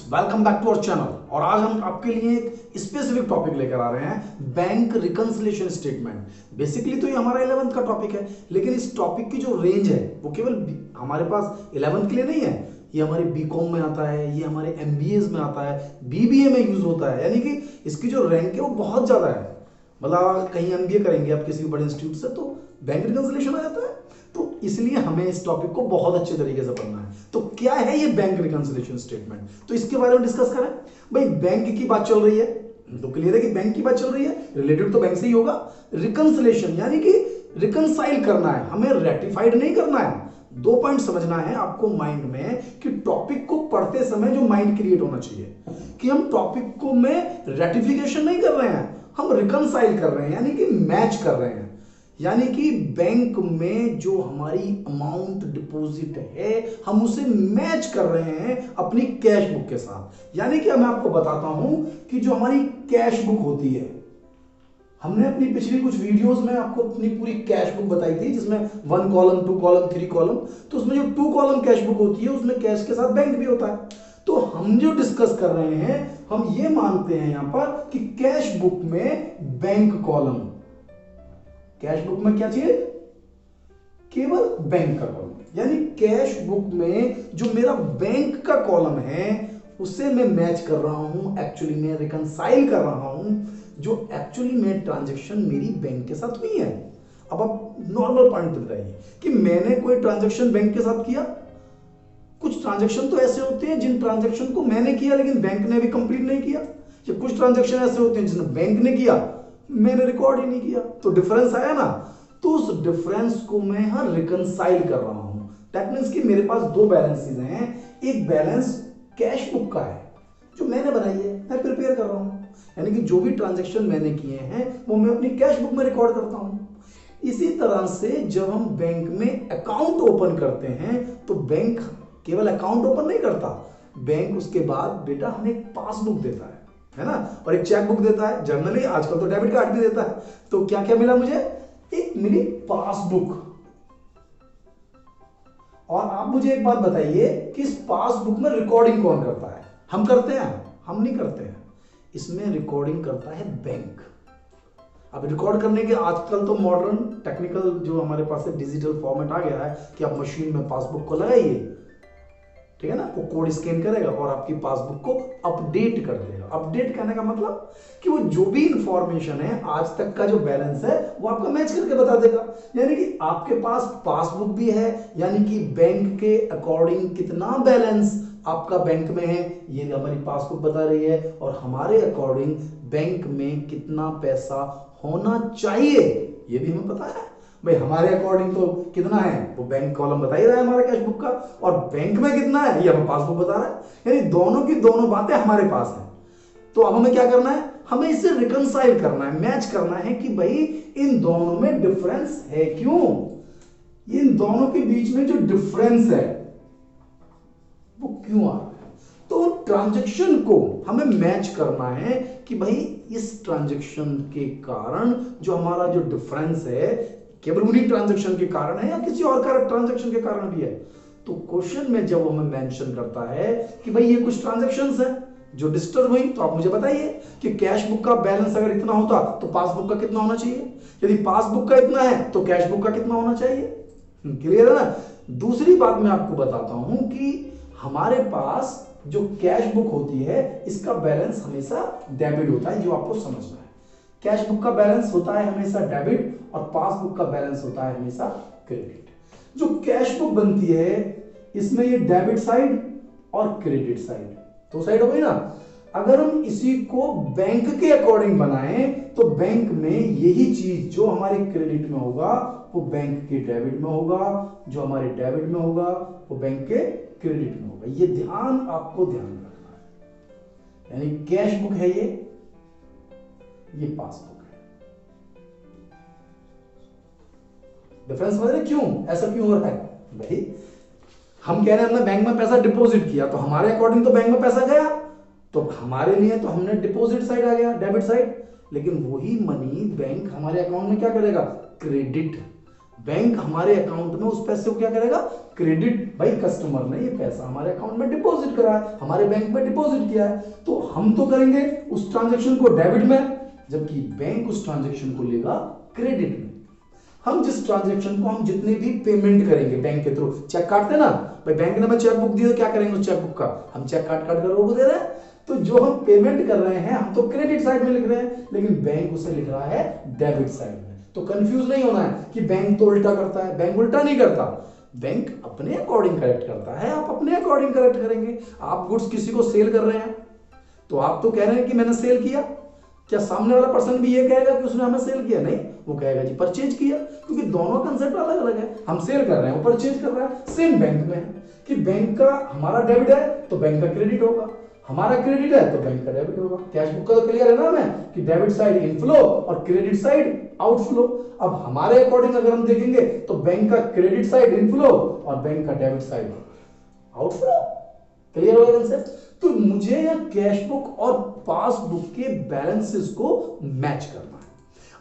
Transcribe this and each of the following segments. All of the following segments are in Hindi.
Welcome back to our channel. और आज हम आपके लिए एक स्पेसिफिक टॉपिक लेकर आ रहे हैं, बैंक रिकंसिलिएशन स्टेटमेंट। बेसिकली तो ये हमारा 11th का टॉपिक है, लेकिन इस टॉपिक की जो रेंज है वो केवल हमारे पास 11th के लिए नहीं है। ये हमारे बीकॉम में आता है, ये हमारे एमबीएस में आता है, बीबीए में यूज होता है। यानी कि इसकी जो रैंक है वो बहुत ज्यादा है। मतलब कहीं एमबीए करेंगे आप किसी भी बड़े इंस्टीट्यूट से तो बैंक रिकंसिलिएशन आ जाता है। तो इसलिए हमें इस टॉपिक को बहुत अच्छे तरीके से पढ़ना है। तो क्या है ये बैंक रिकंसिलिएशन स्टेटमेंट, तो इसके बारे में डिस्कस करें। भाई बैंक की बात चल रही है तो क्लियर है कि बैंक की बात चल रही है, रिलेटेड तो बैंक से ही होगा। रिकंसिलिएशन यानी कि रिकंसाइल करना है, हमें रेटिफाइड नहीं करना है। 2 पॉइंट समझना है आपको माइंड में कि टॉपिक को पढ़ते समय जो माइंड क्रिएट होना चाहिए कि हम टॉपिक को में रेटिफिकेशन नहीं कर रहे हैं, हम रिकंसाइल कर रहे हैं, यानी कि मैच कर रहे हैं। यानी कि बैंक में जो हमारी अमाउंट डिपॉजिट है हम उसे मैच कर रहे हैं अपनी कैश बुक के साथ। यानी कि मैं आपको बताता हूं कि जो हमारी कैश बुक होती है, हमने अपनी पिछली कुछ वीडियोस में आपको अपनी पूरी कैश बुक बताई थी जिसमें 1 कॉलम 2 कॉलम 3 कॉलम। तो उसमें जो 2 कॉलम कैश बुक होती है उसमें कैश के साथ बैंक भी होता है। तो हम जो डिस्कस कर रहे हैं, हम ये मानते हैं यहां पर कि कैश बुक में बैंक कॉलम, कैश बुक में क्या चाहिए, केवल बैंक का कॉलम। यानी कैश बुक में जो मेरा बैंक का कॉलम है उसे मैं मैच कर रहा हूं, एक्चुअली मैं रिकंसाइल कर रहा हूं जो एक्चुअली में ट्रांजैक्शन मेरी बैंक के साथ हुई है। अब आप नॉर्मल पॉइंट बताइए कि मैंने कोई ट्रांजैक्शन बैंक के साथ किया। कुछ ट्रांजैक्शन तो ऐसे होते हैं जिन ट्रांजैक्शन को मैंने किया लेकिन बैंक ने भी कंप्लीट नहीं किया, या कुछ ट्रांजैक्शन ऐसे होते हैं जिन्हें बैंक ने किया मैंने रिकॉर्ड ही नहीं किया। तो डिफरेंस आया ना, तो उस डिफरेंस को मैं यहां रिकंसाइल कर रहा हूं। दैट मींस कि मेरे पास 2 बैलेंसेस हैं। एक बैलेंस कैश बुक का है जो मैंने बनाई है, मैं प्रिपेयर कर रहा हूं, यानी कि जो भी ट्रांजैक्शन मैंने किए हैं वो मैं अपनी कैश बुक में रिकॉर्ड करता हूं। इसी तरह से जब हम बैंक में अकाउंट ओपन करते हैं तो बैंक केवल अकाउंट ओपन नहीं करता, बैंक उसके बाद बेटा हमें एक पासबुक देता है ना, और एक चेक बुक देता है। जनरली आजकल तो डेबिट कार्ड भी देता है। तो क्या क्या मिला मुझे, एक मिली पासबुक। और आप मुझे एक बात बताइए कि इस पासबुक में रिकॉर्डिंग कौन करता है? हम करते हैं? हम नहीं करते हैं। इसमें रिकॉर्डिंग करता है बैंक। अब रिकॉर्ड करने के आजकल तो मॉडर्न टेक्निकल जो हमारे पास है डिजिटल फॉर्मेट आ गया है कि आप मशीन में पासबुक को लगाइए, ठीक है ना, वो कोड स्कैन करेगा और आपकी पासबुक को अपडेट कर देगा। अपडेट करने का मतलब कि वो जो भी इंफॉर्मेशन है आज तक का जो बैलेंस है वो आपका मैच करके बता देगा। यानी कि आपके पास पासबुक भी है, यानी कि बैंक के अकॉर्डिंग कितना बैलेंस आपका बैंक में है ये हमारी पासबुक बता रही है, और हमारे अकॉर्डिंग बैंक में कितना पैसा होना चाहिए ये भी हमें पता है। भाई हमारे अकॉर्डिंग तो कितना है वो बैंक कॉलम बता ही रहा है हमारा कैश बुक का, और बैंक में कितना है ये हमें पासबुक बता रहा है। यानी दोनों की दोनों बातें हमारे पास हैं। तो अब हमें क्या करना है, हमें इसे रिकंसाइल करना है, मैच करना है कि भाई इन दोनों में डिफरेंस है क्यों, इन दोनों के बीच में जो डिफरेंस है वो क्यों आ रहा है। तो ट्रांजैक्शन को हमें मैच करना है कि भाई इस ट्रांजैक्शन के कारण जो हमारा जो डिफरेंस है केवल उन्हीं ट्रांजैक्शन के कारण है या किसी और ट्रांजैक्शन के कारण भी है। तो क्वेश्चन में जब हमें मेंशन करता है कि भाई ये कुछ ट्रांजैक्शंस है जो डिस्टर्ब हुई, तो आप मुझे बताइए कि कैश बुक का बैलेंस अगर इतना होता तो पासबुक का कितना होना चाहिए, यदि पासबुक का इतना है तो कैश बुक का कितना होना चाहिए। क्लियर है ना। दूसरी बात मैं आपको बताता हूं कि हमारे पास जो कैश बुक होती है इसका बैलेंस हमेशा डेबिट होता है, जो आपको समझना है। कैश बुक का बैलेंस होता है हमेशा डेबिट और पासबुक का बैलेंस होता है हमेशा क्रेडिट। जो कैश बुक बनती है इसमें ये डेबिट साइड और क्रेडिट साइड, तो साइड हो गई ना। अगर हम इसी को बैंक के अकॉर्डिंग बनाएं तो बैंक में यही चीज जो हमारे क्रेडिट में होगा वो बैंक के डेबिट में होगा, जो हमारे डेबिट में होगा वो बैंक के क्रेडिट में होगा। ये ध्यान आपको ध्यान रखना है। यानी कैश बुक है ये पासबुक है। डिफरेंस समझ रहे क्यों ऐसा क्यों हो रहा है? भाई हम कह रहे हैं हमने बैंक में पैसा डिपॉजिट किया तो हमारे अकॉर्डिंग तो बैंक में पैसा गया, तो हमारे लिए तो हमने डिपॉजिट साइड आ गया, डेबिट साइड। लेकिन वही मनी बैंक हमारे अकाउंट में क्या करेगा, क्रेडिट बैंक हमारे अकाउंट में उस पैसे को क्या करेगा, क्रेडिट। भाई कस्टमर ने ये पैसा हमारे अकाउंट में डिपॉजिट करा है, हमारे बैंक में डिपॉजिट किया है, तो हम तो करेंगे उस ट्रांजैक्शन को डेबिट में, जबकि बैंक उस ट्रांजैक्शन को लेगा क्रेडिट में। हम जिस ट्रांजैक्शन को हम जितने भी पेमेंट करेंगे बैंक के थ्रू, चेक काटते हैं ना भाई, बैंक ने हमें चेक बुक दी तो क्या करेंगे उस चेक बुक का, हम चेक काट काट कर लोगों को दे रहे हैं। तो जो हम पेमेंट कर रहे हैं हम तो क्रेडिट साइड में लिख रहे हैं, लेकिन बैंक उसे लिख रहा है डेबिट साइड में। तो कंफ्यूज नहीं होना है कि बैंक तो उल्टा करता है, बैंक उल्टा नहीं करता, बैंक अपने अकॉर्डिंग करेक्ट करता है, आप अपने अकॉर्डिंग करेक्ट करेंगे। आप गुड्स किसी को सेल कर रहे हैं तो आप तो कह रहे हैं कि मैंने सेल किया, क्या सामने वाला पर्सन भी ये कहेगा कि उसने हमें सेल किया? नहीं, वो कहेगा जी परचेज किया, क्योंकि दोनों कंसेप्ट अलग अलग है। हम सेल कर रहे हैं, वो परचेज कर रहा है। सेम बैंक में है कि बैंक का हमारा डेबिट है तो बैंक का क्रेडिट होगा, हमारा क्रेडिट है तो बैंक का डेबिट होगा। कैश बुक का तो क्लियर है ना हमें कि डेबिट साइड इनफ्लो और क्रेडिट साइड आउटफ्लो। अब हमारे अकॉर्डिंग अगर हम देखेंगे तो बैंक का क्रेडिट साइड इनफ्लो और बैंक का डेबिट साइड आउटफ्लो। क्लियर होगा कंसेप्ट? तो मुझे यह कैश बुक और पासबुक के बैलेंसेस को मैच करना है।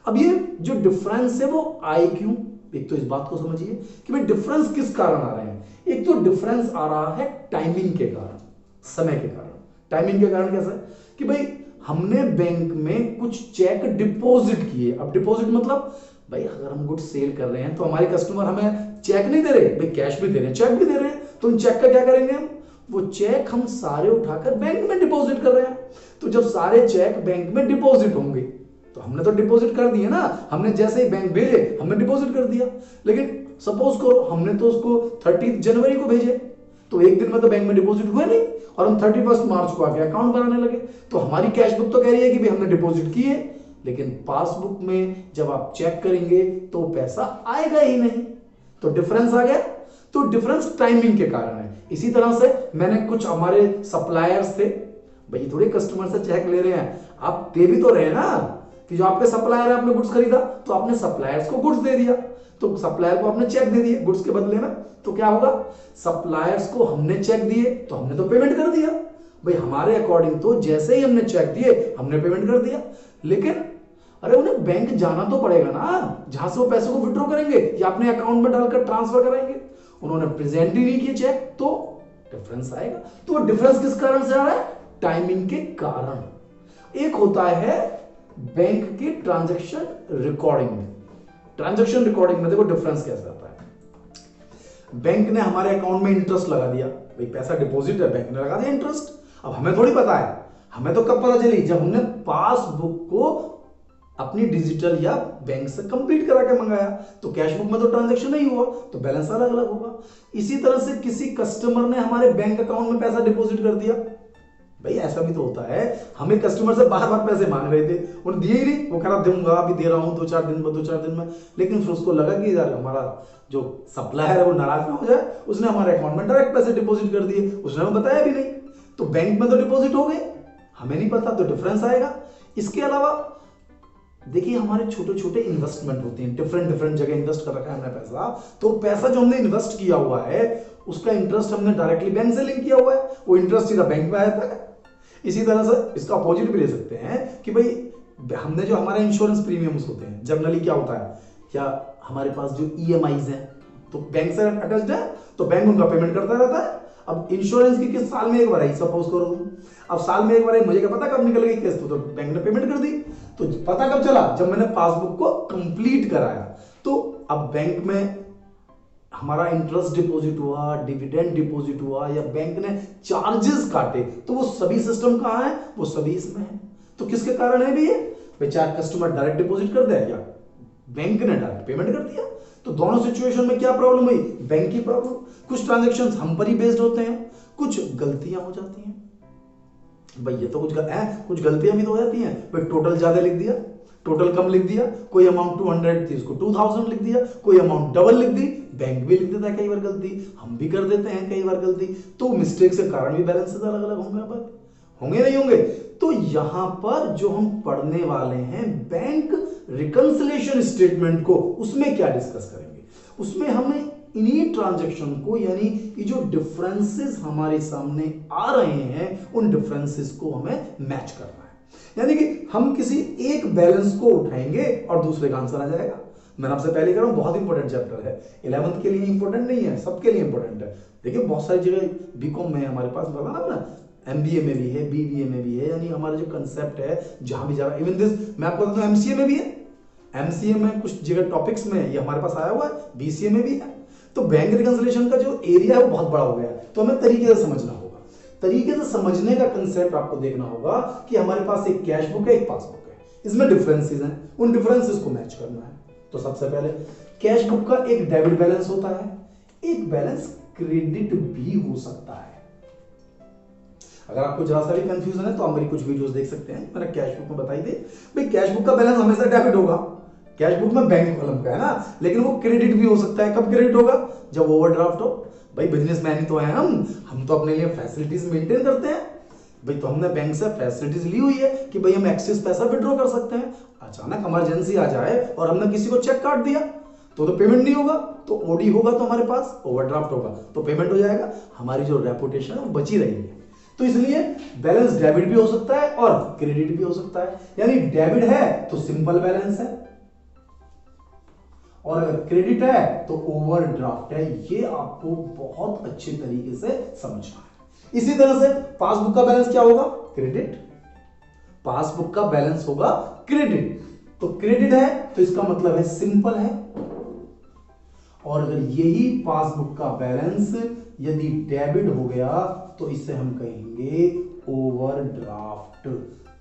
अब ये जो डिफरेंस है वो आए क्यों? एक तो इस बात को समझिए कि भाई डिफरेंस किस कारण आ रहे हैं। एक तो डिफरेंस आ रहा है टाइमिंग के कारण, समय के कारण। टाइमिंग के कारण कैसे कि भाई हमने बैंक में कुछ चेक डिपॉजिट किए। अब डिपॉजिट मतलब भाई अगर हम गुड्स सेल कर रहे हैं तो हमारे कस्टमर हमें चेक नहीं दे रहे, भाई कैश भी दे रहे हैं, चेक भी दे रहे हैं, तो उन चेक का क्या करेंगे हम? वो चेक हम सारे उठाकर बैंक में डिपॉजिट कर रहे हैं। तो जब सारे चेक बैंक में डिपॉजिट होंगे तो हमने तो डिपॉजिट कर दिए ना, हमने जैसे ही बैंक भेजे हमने डिपॉजिट कर दिया। लेकिन सपोज करो हमने तो उसको 30 जनवरी को भेजे, तो एक दिन में तो बैंक में डिपॉजिट हुए नहीं, और हम 31 मार्च को आके अकाउंट बनाने लगे। तो हमारी कैश बुक तो कह रही है कि भाई हमने डिपॉजिट किए, लेकिन पासबुक में जब आप चेक करेंगे तो पैसा आएगा ही नहीं। तो डिफरेंस आ गया। तो डिफरेंस टाइमिंग के कारण है। इसी तरह से मैंने कुछ हमारे सप्लायर्स थे, भाई थोड़े कस्टमर से चेक ले रहे हैं, आप दे भी तो रहे ना कि जो आपके सप्लायर है आपने गुड्स खरीदा तो आपने सप्लायर्स को गुड्स दे दिया, तो सप्लायर को आपने चेक दे दिए गुड्स के बदले में। तो क्या होगा, सप्लायर्स को हमने चेक दिए तो हमने तो पेमेंट कर दिया। भाई हमारे अकॉर्डिंग तो जैसे ही हमने चेक दिए हमने पेमेंट कर दिया, लेकिन अरे उन्हें बैंक जाना तो पड़ेगा ना, जहां से वो पैसे को विड्रॉ करेंगे या अपने अकाउंट में डालकर ट्रांसफर करेंगे। उन्होंने प्रेजेंट ही नहीं किए चेक, तो डिफरेंस आएगा। तो डिफरेंस किस कारण से आ रहा है? टाइमिंग के कारण। एक होता है बैंक की ट्रांजैक्शन रिकॉर्डिंग में। ट्रांजैक्शन रिकॉर्डिंग में देखो डिफरेंस कैसे आता है। बैंक ने हमारे अकाउंट में इंटरेस्ट लगा दिया, भाई पैसा डिपॉजिट है, बैंक ने लगा दिया इंटरेस्ट। अब हमें थोड़ी पता है, हमें तो कब पता चली जब हमने पासबुक को अपनी डिजिटल या बैंक से कंप्लीट करा के मंगाया। तो कैश बुक में तो ट्रांजैक्शन नहीं हुआ, तो बैलेंस अलग अलग होगा। इसी तरह से किसी कस्टमर ने हमारे बैंक अकाउंट में पैसा डिपॉजिट कर दिया, भाई ऐसा भी तो होता है, हमें कस्टमर से बार बार पैसे मांग रहे थे, उन्हें दिए ही नहीं, वो कह रहा दूंगा अभी दे रहा हूं 2-4 दिन में 2-4 दिन में। लेकिन फिर उसको लगा कि यार हमारा जो सप्लायर है वो नाराज ना हो जाए, उसने हमारे अकाउंट में डायरेक्ट पैसे डिपॉजिट कर दिए, उसने हमें बताया भी नहीं। तो बैंक में तो डिपॉजिट हो गए, हमें नहीं पता, तो डिफरेंस आएगा। इसके अलावा देखिए हमारे छोटे छोटे इन्वेस्टमेंट होते हैं, डिफरेंट डिफरेंट जगह इन्वेस्ट कर रखा है हमने पैसा, तो पैसा जो हमने इन्वेस्ट किया हुआ है उसका इंटरेस्ट हमने डायरेक्टली बैंक से लिंक किया हुआ है, वो इंटरेस्ट सीधा बैंक में आता है। इसी तरह से इसका अपोजिट भी ले सकते हैं कि भाई हमने जो हमारे इंश्योरेंस प्रीमियम्स होते हैं, जनरली क्या होता है, क्या हमारे पास जो ईएमआईज हैं तो बैंक से अटैच्ड है, तो बैंक उनका पेमेंट करता रहता है। अब इंश्योरेंस की किस्त साल में एक बार आई, सपोज करो तुम, अब साल में एक बार आई, मुझे क्या पता कब निकल गई किस्त, तो बैंक ने पेमेंट कर दी। तो पता कब चला, जब मैंने पासबुक को कंप्लीट कराया। तो अब बैंक में हमारा इंटरेस्ट डिपॉजिट हुआ, डिविडेंड डिपॉजिट हुआ, या बैंक ने चार्जेस काटे, तो वो सभी सिस्टम कहां है, वो सभी इसमें है। तो किसके कारण है भी ये, बेचारा कस्टमर डायरेक्ट डिपॉजिट कर दे या बैंक ने डायरेक्ट पेमेंट कर दिया। तो दोनों सिचुएशन में क्या प्रॉब्लम हुई, बैंक की प्रॉब्लम। कुछ ट्रांजैक्शंस हम पर ही बेस्ड होते हैं, कुछ गलतियां हो जाती हैं। भाई ये तो कुछ गलतियां भी तो हो जाती हैं, भाई टोटल ज्यादा लिख दिया, टोटल कम लिख दिया, कोई अमाउंट 200 थी उसको 2000 लिख दिया, कोई अमाउंट डबल लिख दी, बैंक भी लिख देता है कई बार गलती, हम भी कर देते हैं कई बार गलती। तो मिस्टेक से कारण भी बैलेंसेस अलग अलग होंगे नहीं होंगे। तो यहां पर जो हम पढ़ने वाले हैं बैंक रिकंसिलिएशन स्टेटमेंट को, उसमें क्या डिस्कस करेंगे, उसमें हमें इन्हीं ट्रांजैक्शन को, यानी ये जो डिफरेंसेस हमारे सामने आ रहे हैं उन डिफरेंसेस को हमें मैच करना है। यानी कि हम किसी एक बैलेंस को उठाएंगे और दूसरे का आंसर आ जाएगा। मैंने आपसे पहले कह रहा हूँ बहुत इंपॉर्टेंट चैप्टर है, 11th के लिए इंपॉर्टेंट नहीं है, सबके लिए इंपॉर्टेंट है। देखिए बहुत सारी जगह बीकॉम में हमारे पास बता ना, एमबीए में भी है, बीबीए में भी है, यानी हमारा जो कंसेप्ट है जहां भी जा रहा है, इवन दिस मैं आपको बताता हूँ एमसीए में भी है, एमसीए में कुछ जगह टॉपिक्स में ये हमारे पास आया हुआ है, बीसीए में भी है। तो बैंक रिकंसिलिएशन का जो एरिया है वो बहुत बड़ा हो गया है, तो हमें तरीके से समझना होगा। तरीके से समझने का कंसेप्ट आपको देखना होगा कि हमारे पास एक कैश बुक है, एक पासबुक है, इसमें डिफरेंसेस हैं, उन डिफरेंसेस को मैच करना है। तो सबसे पहले कैश बुक का एक डेबिट बैलेंस होता है, एक बैलेंस क्रेडिट भी हो सकता है। अगर आपको जरा सा भी कंफ्यूजन है तो आप मेरी कुछ वीडियोस देख सकते हैं, मैंने कैश बुक में बताई थी भाई कैश बुक का बैलेंस हमेशा डेबिट होगा, कैश बुक में बैंक कॉलम का है ना, लेकिन वो क्रेडिट भी हो सकता है। कब क्रेडिट होगा? जब ओवरड्राफ्ट हो। भाई बिजनेसमैन ही तो है हम तो अपने लिए फैसिलिटीज मेंटेन करते हैं भाई, तो हमने बैंक से फैसिलिटीज ली हुई है कि भाई हम एक्सेस पैसा विड्रॉ कर सकते हैं। अचानक इमरजेंसी आ जाए और हमने किसी को चेक काट दिया तो पेमेंट नहीं होगा, तो ओडी होगा तो हमारे पास ओवरड्राफ्ट होगा तो पेमेंट हो जाएगा, हमारी जो रेपुटेशन है वो बची रहेगी। तो इसलिए बैलेंस डेबिट भी हो सकता है और क्रेडिट भी हो सकता है। यानी डेबिट है तो सिंपल बैलेंस है, और अगर क्रेडिट है तो ओवरड्राफ्ट है। ये आपको बहुत अच्छे तरीके से समझना है। इसी तरह से पासबुक का बैलेंस क्या होगा? क्रेडिट। पासबुक का बैलेंस होगा क्रेडिट। तो क्रेडिट है तो इसका मतलब है सिंपल है, और अगर यही पासबुक का बैलेंस यदि डेबिट हो गया तो इसे हम कहेंगे ओवरड्राफ्ट।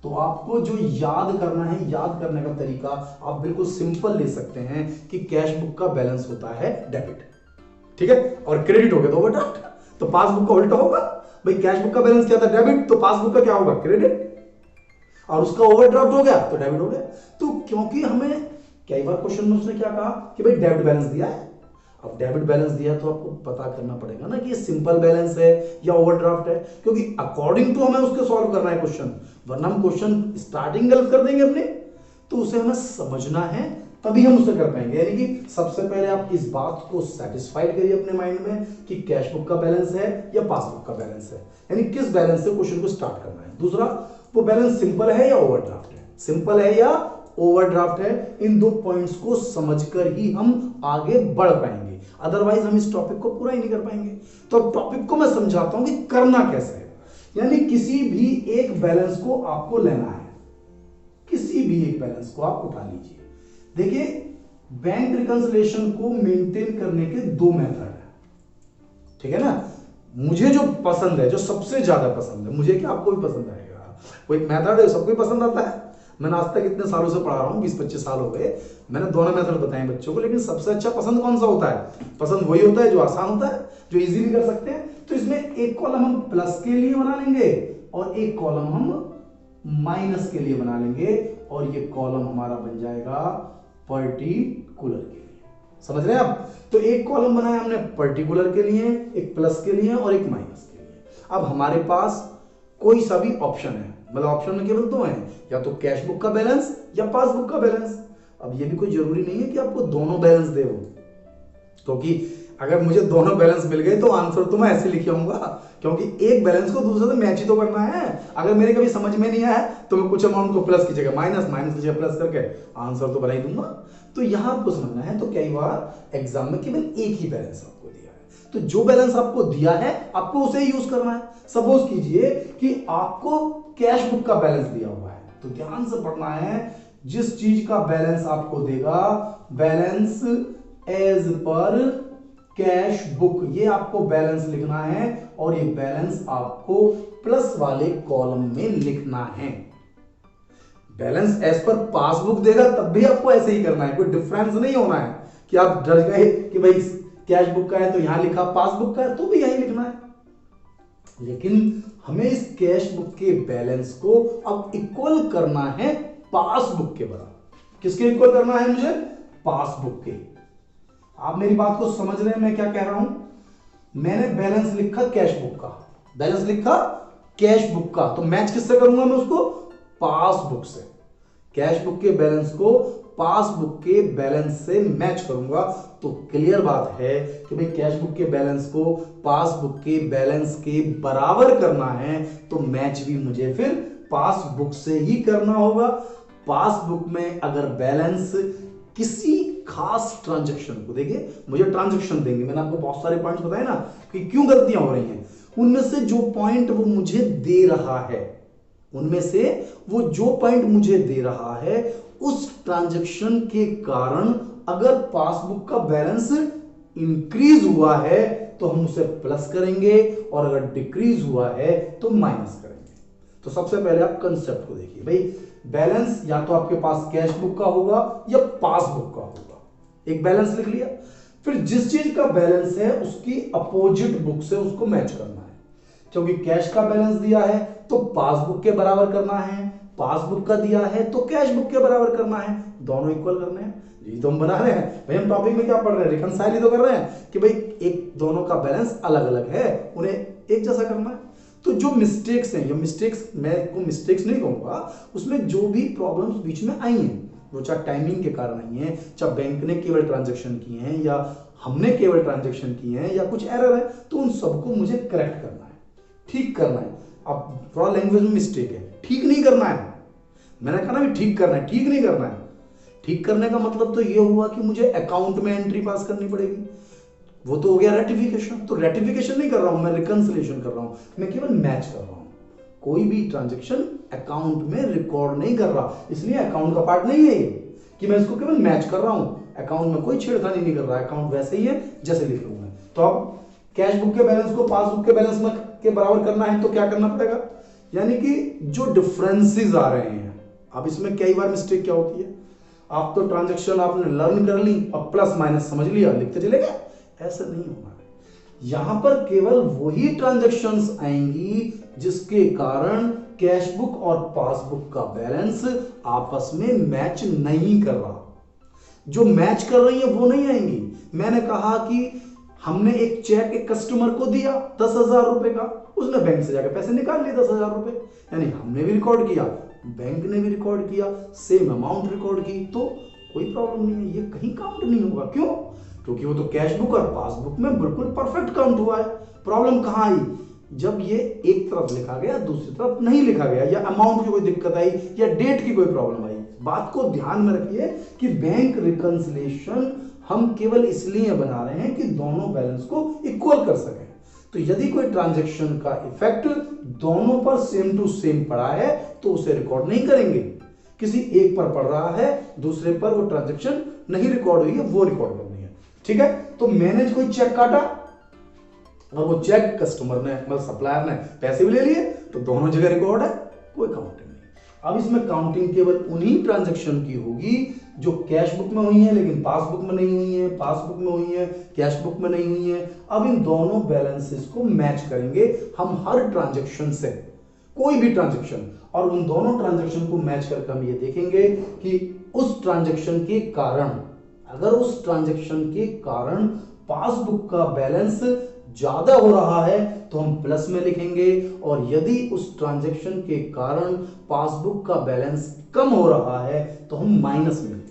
तो आपको जो याद करना है, याद करने का तरीका आप बिल्कुल सिंपल ले सकते हैं कि कैश बुक का बैलेंस होता है डेबिट, ठीक है, और क्रेडिट हो गया तो ओवरड्राफ्ट। तो पासबुक का उल्टा होगा भाई, कैश बुक का बैलेंस क्या था? डेबिट, तो पासबुक का क्या होगा? क्रेडिट, और उसका ओवरड्राफ्ट हो गया तो डेबिट हो गया। तो क्योंकि हमें कई बार क्वेश्चन में उसने क्या कहा कि भाई डेबिट बैलेंस दिया है, अब डेबिट बैलेंस दिया तो आपको पता करना पड़ेगा ना कि ये सिंपल बैलेंस है या ओवरड्राफ्ट है, क्योंकि अकॉर्डिंग टू हमें उसके सॉल्व करना है क्वेश्चन, वरना हम क्वेश्चन स्टार्टिंग गलत कर देंगे अपने। तो उसे हमें समझना है तभी हम उसे कर पाएंगे। यानी कि सबसे पहले आप इस बात को सेटिस्फाइड करिए अपने माइंड में कि कैश बुक का बैलेंस है या पासबुक का बैलेंस है, यानी किस बैलेंस से क्वेश्चन को स्टार्ट करना है। दूसरा, वो बैलेंस सिंपल है या ओवरड्राफ्ट है, सिंपल है या ओवरड्राफ्ट है। इन दो पॉइंट्स को समझकर ही हम आगे बढ़ पाएंगे, अदरवाइज हम इस टॉपिक को पूरा ही नहीं कर पाएंगे। तो अब टॉपिक को मैं समझाता हूं कि करना कैसे है। यानी किसी भी एक बैलेंस को आपको लेना है, किसी भी एक बैलेंस को आप उठा लीजिए। देखिए, बैंक रिकंसिलिएशन को मेंटेन करने के दो मेथड है, ठीक है ना। मुझे जो पसंद है, जो सबसे ज्यादा पसंद है, मुझे क्या आपको भी पसंद आएगा, कोई मेथड है सबको पसंद आता है। मैंने आज तक इतने सालों से पढ़ा रहा हूं, 20-25 साल हो गए, मैंने दोनों मेथड बताए बच्चों को, लेकिन सबसे अच्छा पसंद कौन सा होता है? पसंद वही होता है जो आसान होता है, जो इजीली कर सकते हैं। तो इसमें एक कॉलम हम प्लस के लिए बना लेंगे और एक कॉलम हम माइनस के लिए बना लेंगे, और ये कॉलम हमारा बन जाएगा पर्टिकुलर के लिए। समझ रहे हैं आप? तो एक कॉलम बनाया हमने पर्टिकुलर के लिए, एक प्लस के लिए और एक माइनस के लिए। अब हमारे पास कोई सा भी ऑप्शन है, मतलब ऑप्शन में केवल दो हैं, या तो कैश बुक का बैलेंस या पासबुक का बैलेंस। अब ये भी कोई जरूरी नहीं है कि आपको दोनों बैलेंस दे हो, क्योंकि अगर मुझे दोनों बैलेंस मिल गए तो आंसर तो मैं ऐसे लिख आऊंगा, क्योंकि एक बैलेंस को दूसरे से मैच ही तो करना है। अगर मेरे कभी समझ में नहीं आया तो मैं कुछ अमाउंट को प्लस की जगह माइनस, माइनस की जगह प्लस करके आंसर तो बना ही दूंगा। तो यहां आपको समझना है, तो कई बार एग्जाम में केवल एक ही बैलेंस आपको दिया है, तो जो बैलेंस आपको दिया है आपको उसे यूज करना है। सपोज कीजिए कि आपको कैश बुक का बैलेंस दिया हुआ है, तो ध्यान से पढ़ना है, जिस चीज का बैलेंस आपको देगा, balance as per cash book, ये आपको बैलेंस लिखना है, और ये बैलेंस आपको प्लस वाले कॉलम में लिखना है। बैलेंस एज पर पासबुक देगा तब भी आपको ऐसे ही करना है, कोई डिफरेंस नहीं होना है कि आप डर गए कि भाई कैश बुक का है तो यहां लिखा, पासबुक का है तो भी यहीं लिखना है। लेकिन हमें इस कैश बुक के बैलेंस को अब इक्वल करना है पासबुक के बराबर। किसके इक्वल करना है मुझे? पासबुक के। आप मेरी बात को समझ रहे हैं मैं क्या कह रहा हूं? मैंने बैलेंस लिखा कैश बुक का, बैलेंस लिखा कैश बुक का, तो मैच किससे करूंगा मैं उसको? पासबुक से। कैश बुक के बैलेंस को पासबुक के बैलेंस से मैच करूंगा, तो क्लियर बात है कि भाई कैश बुक के बैलेंस को पासबुक के बैलेंस के बराबर करना है, तो मैच भी मुझे फिर पासबुक से ही करना होगा। पासबुक में अगर बैलेंस किसी खास ट्रांजैक्शन को, देखिए मुझे ट्रांजैक्शन देंगे, मैंने आपको बहुत सारे पॉइंट्स बताए ना कि क्यों गलतियां हो रही हैं, उनमें से जो पॉइंट वो मुझे दे रहा है, उनमें से वो जो पॉइंट मुझे दे रहा है, उस ट्रांजैक्शन के कारण अगर पासबुक का बैलेंस इंक्रीज हुआ है तो हम उसे प्लस करेंगे, और अगर डिक्रीज हुआ है तो माइनस करेंगे। तो सबसे पहले आप कंसेप्ट को देखिए भाई, बैलेंस या तो आपके पास कैश बुक का होगा या पासबुक का होगा। एक बैलेंस लिख लिया, फिर जिस चीज का बैलेंस है उसकी अपोजिट बुक से उसको मैच करना है। क्योंकि कैश का बैलेंस दिया है तो पासबुक के बराबर करना है, पासबुक का दिया है तो कैश बुक के बराबर करना है, दोनों इक्वल करने हैं। यही तो हम बना रहे हैं भाई, हम टॉपिक में क्या पढ़ रहे हैं, रिकंसाइल ही तो कर रहे हैं कि भाई एक दोनों का बैलेंस अलग अलग है, उन्हें एक जैसा करना है। तो जो मिस्टेक्स हैं, ये मिस्टेक्स मैं को मिस्टेक्स नहीं कहूंगा, उसमें जो भी प्रॉब्लम्स बीच में आई हैं, वो चाहे टाइमिंग के कारण आई हैं, चाहे बैंक ने केवल ट्रांजैक्शन किए हैं या हमने केवल ट्रांजैक्शन किए हैं, या कुछ एरर है, तो उन सबको मुझे करेक्ट करना है, ठीक करना है। अब थोड़ा लैंग्वेज में मिस्टेक है, ठीक नहीं करना है, मैंने कहा ना भी ठीक करना है, ठीक नहीं करना है। ठीक करने का मतलब तो ये हुआ कि मुझे अकाउंट में एंट्री पास करनी पड़ेगी, वो तो हो गया रेटिफिकेशन। तो रेटिफिकेशन नहीं कर रहा हूं मैं, रिकंसिलिएशन कर रहा हूं, मैं केवल मैच कर रहा हूं। कोई भी ट्रांजैक्शन अकाउंट में रिकॉर्ड नहीं कर रहा, इसलिए अकाउंट का पार्ट नहीं है ये कि मैं इसको केवल मैच कर रहा हूं। अकाउंट में कोई छेड़खानी नहीं कर रहा, अकाउंट वैसे ही है जैसे लिख लूंगा। तो अब कैश बुक के बैलेंस को पासबुक के बैलेंस में के बराबर करना है तो क्या करना पड़ेगा, यानी कि जो डिफरेंसेस आ रहे हैं। अब इसमें कई बार मिस्टेक क्या होती है, आप तो ट्रांजैक्शन आपने लर्न कर ली और प्लस माइनस समझ लिया, लिखते चले गए, ऐसा नहीं होना है। यहां पर केवल वही ट्रांजैक्शंस आएंगी जिसके कारण कैश बुक और पासबुक का बैलेंस आपस में मैच नहीं कर रहा। जो मैच कर रही है वो नहीं आएंगी। मैंने कहा कि हमने एक चेक एक कस्टमर को दिया 10,000 रुपए का, उसने बैंक से जाकर पैसे निकाल लिए 10,000 रुपए, यानी हमने भी रिकॉर्ड किया, बैंक ने भी रिकॉर्ड किया, सेम अमाउंट रिकॉर्ड की, तो कोई प्रॉब्लम नहीं है, ये कहीं काउंट नहीं होगा। क्यों? क्योंकि वो तो कैश बुक और पासबुक में बिल्कुल परफेक्ट काउंट हुआ है। प्रॉब्लम कहां आई, जब ये एक तरफ लिखा गया दूसरी तरफ नहीं लिखा गया, या अमाउंट की कोई दिक्कत आई, या डेट की कोई प्रॉब्लम आई। बात को ध्यान में रखिए कि बैंक रिकंसिलिएशन हम केवल इसलिए बना रहे हैं कि दोनों बैलेंस को इक्वल कर सकें। तो यदि कोई ट्रांजैक्शन का इफेक्ट दोनों पर सेम टू सेम पड़ा है तो उसे रिकॉर्ड नहीं करेंगे। किसी एक पर पड़ रहा है, दूसरे पर वो ट्रांजैक्शन नहीं रिकॉर्ड हुई है, वो रिकॉर्ड करनी है। ठीक है, तो मैंने कोई चेक काटा और वो चेक कस्टमर ने मतलब सप्लायर ने पैसे भी ले लिए, तो दोनों जगह रिकॉर्ड है, कोई काउंटिंग नहीं। अब इसमें काउंटिंग केवल उन्हीं ट्रांजैक्शन की होगी जो कैश बुक में हुई है लेकिन पासबुक में नहीं हुई है, पासबुक में हुई है कैश बुक में नहीं हुई है। अब इन दोनों बैलेंसेस को मैच करेंगे हम हर ट्रांजैक्शन से, कोई भी ट्रांजैक्शन, और उन दोनों ट्रांजैक्शन को मैच करके हम ये देखेंगे कि उस ट्रांजैक्शन के कारण, अगर उस ट्रांजैक्शन के कारण पासबुक का बैलेंस ज्यादा हो रहा है तो हम प्लस में लिखेंगे, और यदि उस ट्रांजैक्शन के कारण पासबुक का बैलेंस कम हो रहा है तो हम माइनस में लिखेंगे।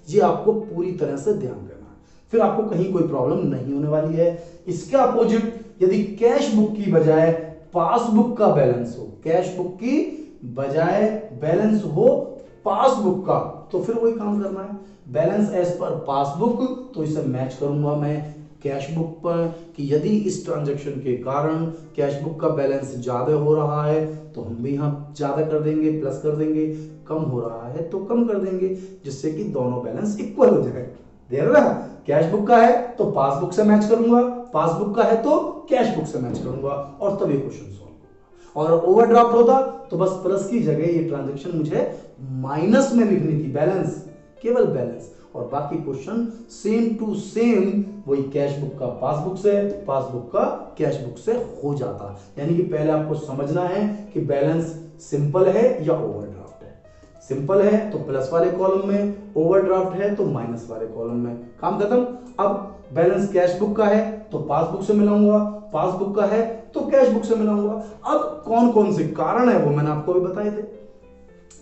ये आपको पूरी तरह से ध्यान देना है, फिर आपको कहीं कोई प्रॉब्लम नहीं होने वाली है। इसके अपोजिट यदि कैश बुक की बजाय पासबुक का बैलेंस हो, कैश बुक की बजाय बैलेंस हो पासबुक का, तो फिर वही काम करना है, बैलेंस एज पर पासबुक, तो इसे मैच करूंगा मैं कैश बुक पर कि यदि इस ट्रांजैक्शन के कारण कैश बुक का बैलेंस ज्यादा हो रहा है तो हम भी यहां ज्यादा कर देंगे, प्लस कर देंगे, कम हो रहा है तो कम कर देंगे, जिससे कि दोनों बैलेंस इक्वल हो जाए। देख रहा है, कैश बुक का है तो पासबुक से मैच करूंगा, पासबुक का है तो कैश बुक से मैच करूंगा, और तब ये क्वेश्चन सॉल्व होगा। और ओवरड्राफ्ट होता तो बस प्लस की जगह ये ट्रांजैक्शन मुझे माइनस में लिखनी थी, बैलेंस, केवल बैलेंस, और बाकी क्वेश्चन सेम टू सेम वही कैश बुक का पासबुक से, पासबुक का कैश बुक से हो जाता। यानी कि पहले आपको समझना है कि बैलेंस सिंपल है या ओवरड्राफ्ट है। सिंपल है तो प्लस वाले कॉलम में, ओवरड्राफ्ट है तो माइनस वाले कॉलम में, काम खत्म। अब बैलेंस कैश बुक का है तो पासबुक से मिलाऊंगा, पासबुक का है तो कैश बुक से मिलाऊंगा। अब कौन कौन से कारण है वो मैंने आपको भी बताए थे।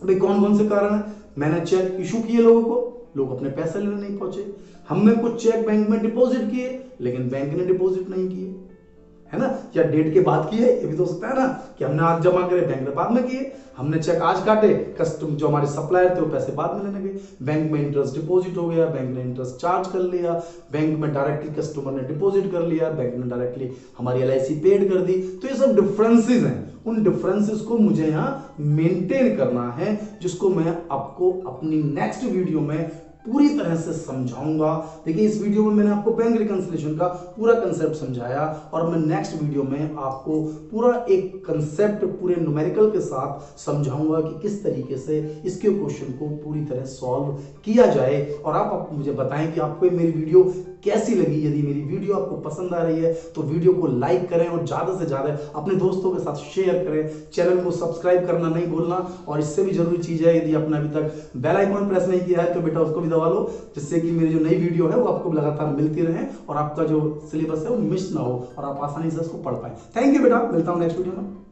भाई कौन कौन से कारण है, मैंने चेक इशू किए लोगों को, लोग अपने पैसे लेने नहीं पहुंचे, हमने कुछ चेक बैंक में डिपॉजिट किए लेकिन बैंक ने डिपॉजिट नहीं किए, है ना, या डेट के बाद किए, ये भी तो हो सकता है ना कि हमने आज जमा करे, बैंक ने बाद में किए, हमने चेक आज काटे, कस्टम जो हमारे सप्लायर थे वो पैसे बाद में लेने गए, बैंक में इंटरेस्ट डिपॉजिट हो गया, बैंक ने इंटरेस्ट चार्ज कर लिया, बैंक में डायरेक्टली कस्टमर ने डिपॉजिट कर लिया, बैंक ने डायरेक्टली हमारी LIC पेड कर दी। तो ये सब डिफरेंसेस हैं, उन डिफरेंसेस को मुझे यहाँ मेंटेन करना है, जिसको मैं आपको अपनी नेक्स्ट वीडियो में पूरी तरह से समझाऊंगा। देखिए इस वीडियो में मैंने आपको बैंक रिकंसिलिएशन का पूरा कंसेप्ट समझाया, और मैं नेक्स्ट वीडियो में आपको पूरा एक कंसेप्ट पूरे न्यूमेरिकल के साथ समझाऊंगा कि किस तरीके से इसके क्वेश्चन को पूरी तरह सॉल्व किया जाए। और आप मुझे बताएं कि आपको मेरी वीडियो कैसी लगी। यदि मेरी वीडियो आपको पसंद आ रही है तो वीडियो को लाइक करें और ज्यादा से ज्यादा अपने दोस्तों के साथ शेयर करें। चैनल को सब्सक्राइब करना नहीं भूलना, और इससे भी जरूरी चीज है, यदि आपने अभी तक बेल आइकॉन प्रेस नहीं किया है तो बेटा उसको भी दबा लो, जिससे कि मेरी जो नई वीडियो है वो आपको लगातार मिलती रहे और आपका जो सिलेबस है वो मिस ना हो और आप आसानी से उसको पढ़ पाए। थैंक यू बेटा, मिलता हूं नेक्स्ट वीडियो में।